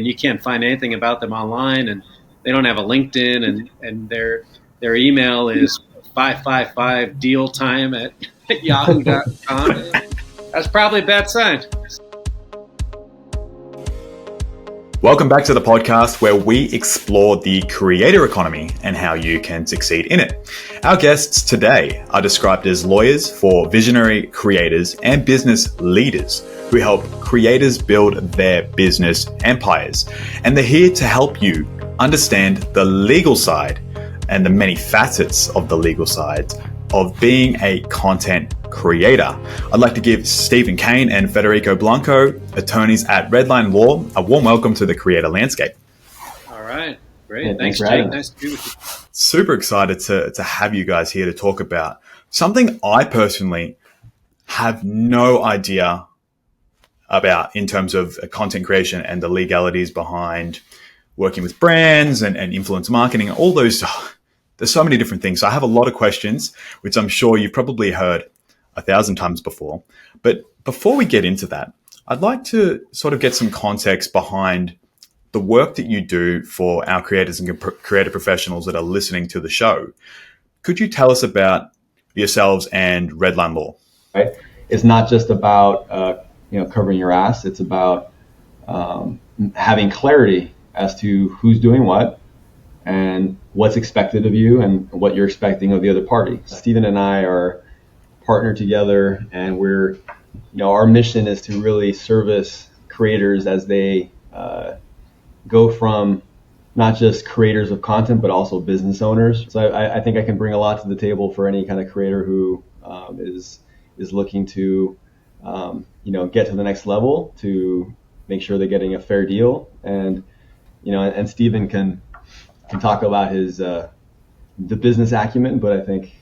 and you can't find anything about them online, and they don't have a LinkedIn, and their email is 555dealtime@yahoo.com. That's probably a bad sign. Welcome back to the podcast where we explore the creator economy and how you can succeed in it. Our guests today are described as lawyers for visionary creators and business leaders who help creators build their business empires. And they're here to help you understand the legal side and the many facets of the legal side of being a content creator. I'd like to give Stephen Kane and Federico Blanco, attorneys at Redline Law, a warm welcome to the creator landscape. All right, great. Yeah, thanks, Jake. Nice to be with you. Super excited to have you guys here to talk about something I personally have no idea about in terms of content creation and the legalities behind working with brands and influence marketing, all those. There's so many different things. So I have a lot of questions, which I'm sure you've probably heard 1,000 times before. But before we get into that, I'd like to sort of get some context behind the work that you do for our creators and creative professionals that are listening to the show. Could you tell us about yourselves and Redline Law? Right. It's not just about covering your ass. It's about having clarity as to who's doing what and what's expected of you and what you're expecting of the other party. Stephen and I are partnered together, and we're, our mission is to really service creators as they go from not just creators of content, but also business owners. So I think I can bring a lot to the table for any kind of creator who is looking to, get to the next level, to make sure they're getting a fair deal. And, and Stephen can talk about his the business acumen, but I think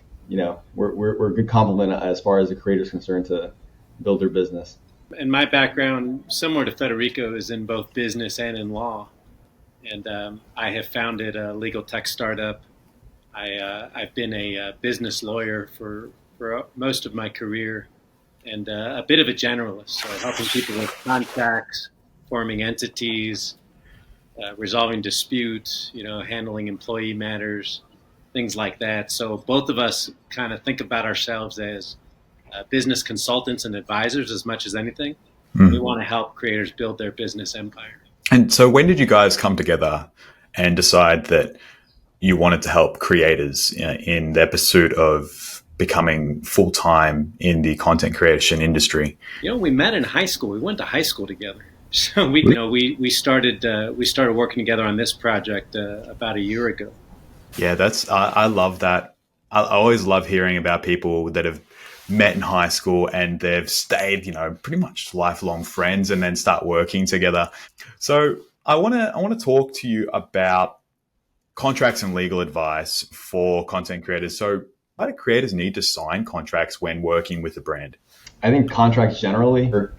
we're a good complement as far as the creator is concerned to build their business. And my background, similar to Federico, is in both business and in law. And I have founded a legal tech startup. I've been a business lawyer for most of my career, and a bit of a generalist, so helping people with contracts, forming entities, resolving disputes, handling employee matters, things like that. So both of us kind of think about ourselves as business consultants and advisors as much as anything. We want to help creators build their business empire. And so when did you guys come together and decide that you wanted to help creators in their pursuit of becoming full-time in the content creation industry? We met in high school. We went to high school together. So we started working together on this project about a year ago. Yeah, I love that. I always love hearing about people that have met in high school and they've stayed, pretty much lifelong friends and then start working together. So I want to talk to you about contracts and legal advice for content creators. So why do creators need to sign contracts when working with a brand? I think contracts generally are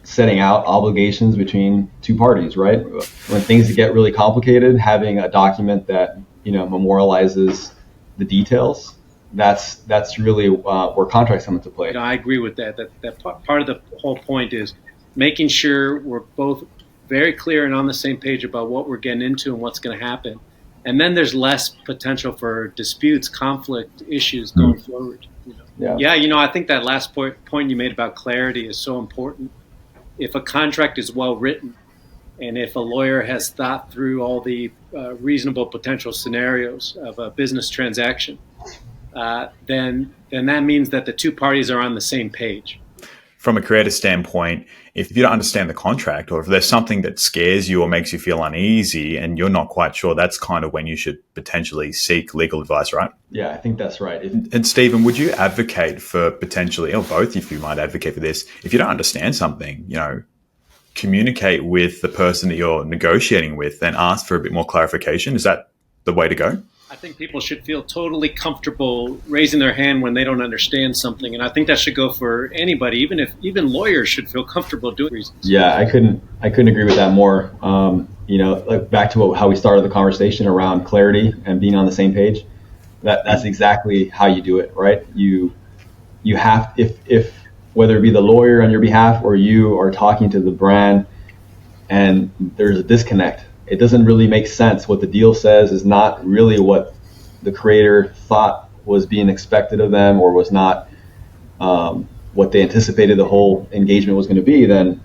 setting out obligations between two parties, right? When things get really complicated, having a document that memorializes the details, that's really where contracts come into play. I agree with that. That part of the whole point is making sure we're both very clear and on the same page about what we're getting into and what's going to happen. And then there's less potential for disputes, conflict, issues going forward. Yeah, I think that last point you made about clarity is so important. If a contract is well written, and if a lawyer has thought through all the reasonable potential scenarios of a business transaction, then that means that the two parties are on the same page. From a creative standpoint, if you don't understand the contract, or if there's something that scares you or makes you feel uneasy and you're not quite sure, that's kind of when you should potentially seek legal advice, right? Yeah, I think that's right. And Stephen, would you advocate for potentially, or both if you might advocate for this, if you don't understand something, communicate with the person that you're negotiating with and ask for a bit more clarification? Is that the way to go? I think people should feel totally comfortable raising their hand when they don't understand something, and I think that should go for anybody. Even lawyers should feel comfortable doing reasons. Yeah, I couldn't agree with that more. Back to how we started the conversation around clarity and being on the same page. That's exactly how you do it, right? You have, if whether it be the lawyer on your behalf or you are talking to the brand, and there's a disconnect. It doesn't really make sense. What the deal says is not really what the creator thought was being expected of them, or was not what they anticipated the whole engagement was going to be. Then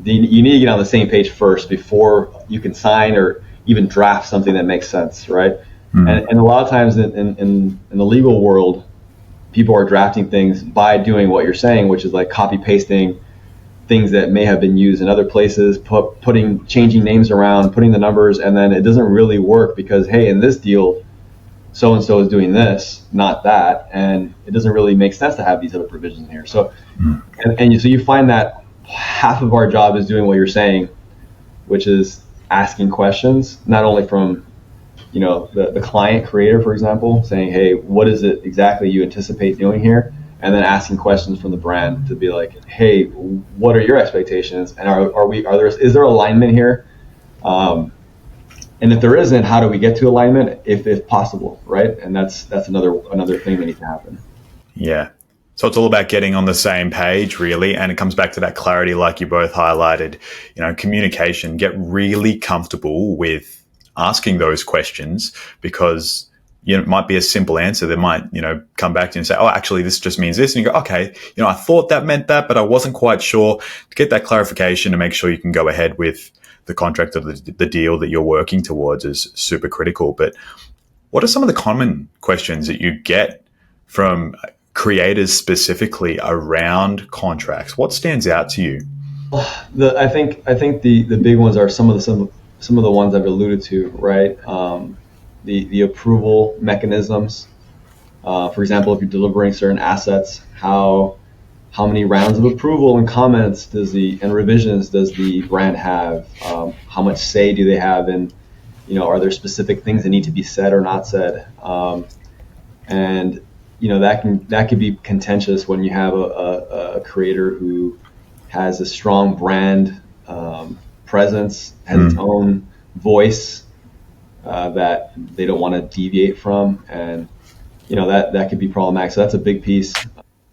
you need to get on the same page first before you can sign or even draft something that makes sense, right? And a lot of times in the legal world, people are drafting things by doing what you're saying, which is like copy pasting things that may have been used in other places, changing names around, putting the numbers, and then it doesn't really work because, hey, in this deal, so and so is doing this, not that, and it doesn't really make sense to have these other provisions here. So, so you find that half of our job is doing what you're saying, which is asking questions, not only from the client creator, for example, saying, hey, what is it exactly you anticipate doing here? And then asking questions from the brand to be like, hey, what are your expectations? And is there alignment here? And if there isn't, how do we get to alignment if possible, right? And that's another thing that needs to happen. Yeah. So it's all about getting on the same page, really. And it comes back to that clarity, like you both highlighted, communication. Get really comfortable with asking those questions, because it might be a simple answer that might, come back to you and say, oh, actually, this just means this. And you go, okay, I thought that meant that, but I wasn't quite sure. To get that clarification to make sure you can go ahead with the contract or the deal that you're working towards is super critical. But what are some of the common questions that you get from creators specifically around contracts? What stands out to you? I think the big ones are some of the ones I've alluded to, right? The approval mechanisms. For example, if you're delivering certain assets, how many rounds of approval and comments and revisions does the brand have? How much say do they have in, are there specific things that need to be said or not said? And that can be contentious when you have a creator who has a strong brand presence, has its own voice that they don't want to deviate from, and that could be problematic. So that's a big piece.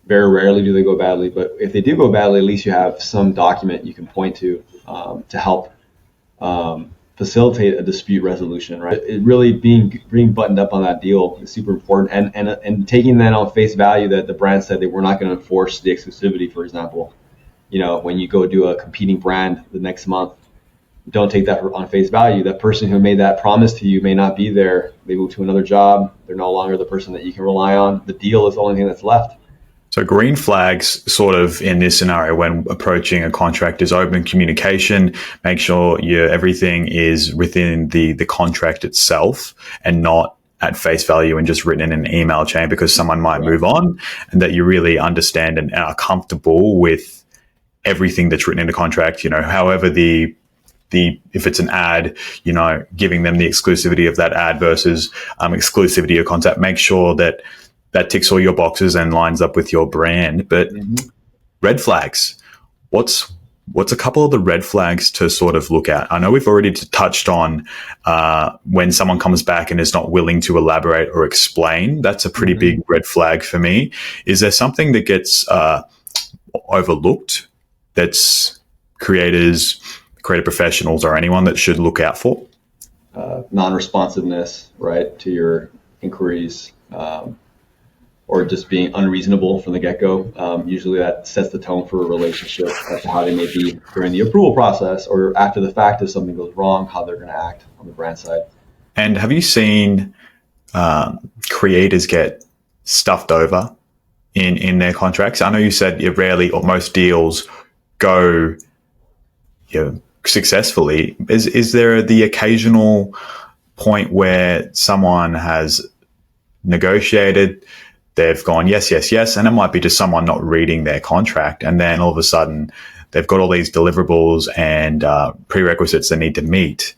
Very rarely do they go badly, but if they do go badly, at least you have some document you can point to help facilitate a dispute resolution, right? It really being buttoned up on that deal is super important, and taking that on face value that the brand said they were not going to enforce the exclusivity, for example. When you go do a competing brand the next month, don't take that on face value. That person who made that promise to you may not be there. They move to another job. They're no longer the person that you can rely on. The deal is the only thing that's left. So green flags sort of in this scenario when approaching a contract is open communication, make sure everything is within the contract itself and not at face value and just written in an email chain because someone might move on, and that you really understand and are comfortable with everything that's written in the contract, however if it's an ad, giving them the exclusivity of that ad versus exclusivity of content, make sure that ticks all your boxes and lines up with your brand. But red flags, what's a couple of the red flags to sort of look at? I know we've already touched on when someone comes back and is not willing to elaborate or explain. That's a pretty big red flag for me. Is there something that gets overlooked that's creators, creative professionals, or anyone that should look out for? Non-responsiveness, right, to your inquiries, or just being unreasonable from the get-go. Usually that sets the tone for a relationship as to how they may be during the approval process, or after the fact if something goes wrong, how they're going to act on the brand side. And have you seen creators get stuffed over in their contracts? I know you said rarely or most deals go successfully. Is there the occasional point where someone has negotiated, they've gone yes, yes, yes, and it might be just someone not reading their contract, and then all of a sudden they've got all these deliverables and prerequisites they need to meet?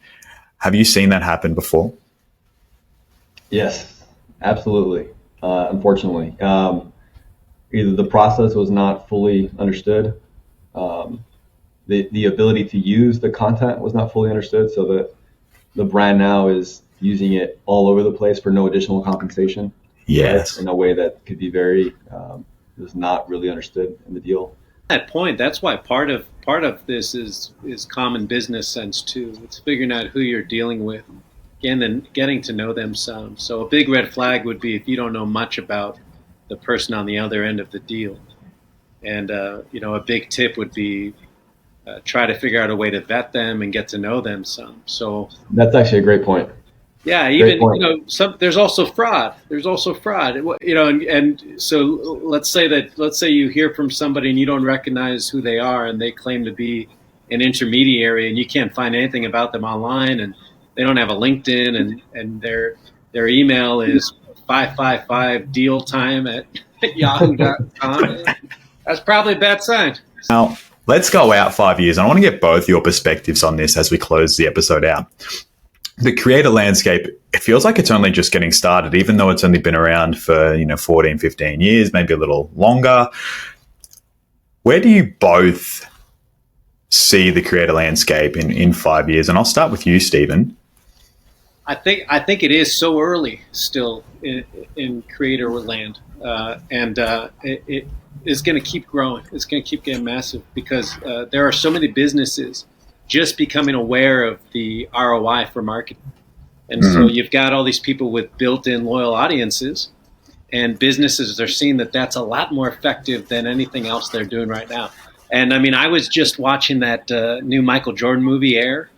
Have you seen that happen before? Yes, absolutely. Unfortunately, either the process was not fully understood, the ability to use the content was not fully understood, so that the brand now is using it all over the place for no additional compensation. Yes. Right? In a way that could be very was not really understood in the deal. that point, that's why part of this is common business sense too. It's figuring out who you're dealing with, and then getting to know them some. So a big red flag would be if you don't know much about the person on the other end of the deal. And a big tip would be try to figure out a way to vet them and get to know them some. So that's actually a great point. yeah, even there's also fraud. And so let's say you hear from somebody and you don't recognize who they are, and they claim to be an intermediary, and you can't find anything about them online, and they don't have a LinkedIn, and their email is 555dealtime@yahoo.com. That's probably a bad sign. Now, let's go out 5 years. I want to get both your perspectives on this as we close the episode out. The creator landscape, it feels like it's only just getting started, even though it's only been around for 14, 15 years, maybe a little longer. Where do you both see the creator landscape in 5 years? And I'll start with you, Stephen. I think it is so early still in creator land, and it is going to keep growing. It's going to keep getting massive because there are so many businesses just becoming aware of the ROI for marketing. And so you've got all these people with built-in loyal audiences, and businesses are seeing that that's a lot more effective than anything else they're doing right now. And I mean, I was just watching that new Michael Jordan movie, Air,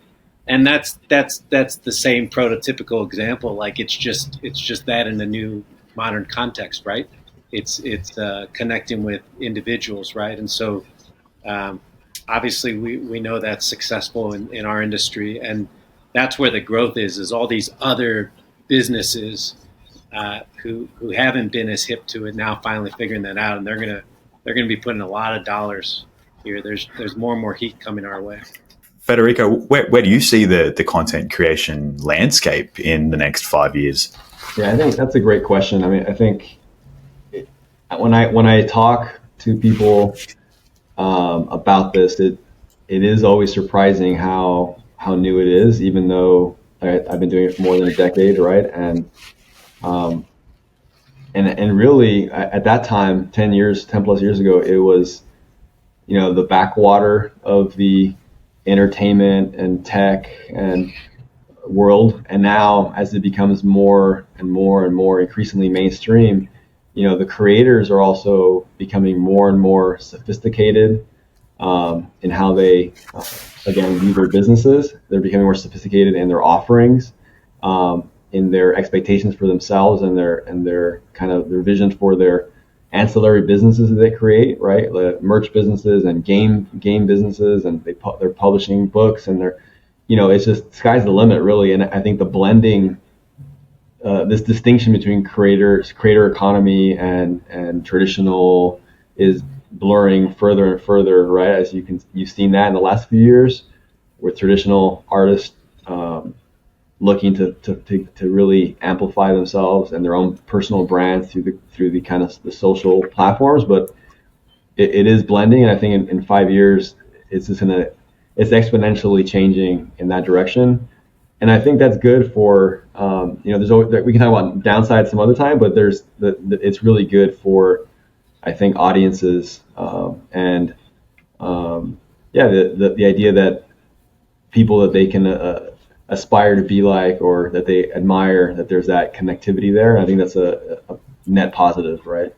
and that's the same prototypical example. Like it's just that in a new modern context, right? It's connecting with individuals, right? And so obviously we know that's successful in our industry, and that's where the growth is all these other businesses who haven't been as hip to it now finally figuring that out, and they're gonna be putting a lot of dollars here. There's more and more heat coming our way. Federico, where do you see the content creation landscape in the next 5 years? Yeah, I think that's a great question. I mean, I think when I talk to people about this, it is always surprising how new it is, even though I've been doing it for more than a decade, right? And really at that time, 10 plus years ago, it was, the backwater of the entertainment and tech and world. And now as it becomes more and more and more increasingly mainstream, the creators are also becoming more and more sophisticated in how they, again, view their businesses. They're becoming more sophisticated in their offerings, in their expectations for themselves, and their kind of their vision for their ancillary businesses that they create, right? Like merch businesses and game businesses, and they're publishing books, and they're, it's just sky's the limit, really. And I think the blending, this distinction between creator economy and traditional is blurring further and further, right? As you've seen that in the last few years, with traditional artists looking to really amplify themselves and their own personal brands through the kind of the social platforms. But it is blending, and I think in 5 years it's exponentially changing in that direction. And I think that's good for there's always, we can talk about downsides some other time, but it's really good for, I think, audiences the idea that people that they can aspire to be like, or that they admire, that there's that connectivity there. I think that's a net positive, right?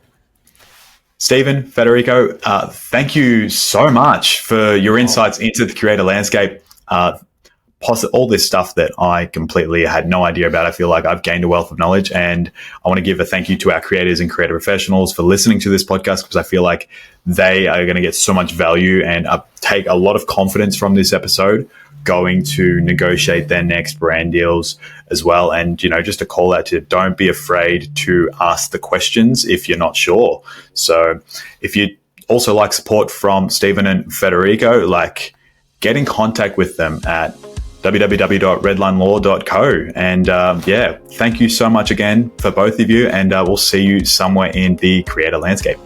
Stephen, Federico, thank you so much for your insights into the creator landscape. All this stuff that I completely had no idea about. I feel like I've gained a wealth of knowledge, and I want to give a thank you to our creators and creative professionals for listening to this podcast, because I feel like they are going to get so much value and take a lot of confidence from this episode going to negotiate their next brand deals as well. And, just a call out to don't be afraid to ask the questions if you're not sure. So if you also like support from Stephen and Federico, get in contact with them at www.redlinelaw.co. And thank you so much again for both of you, and we'll see you somewhere in the creator landscape.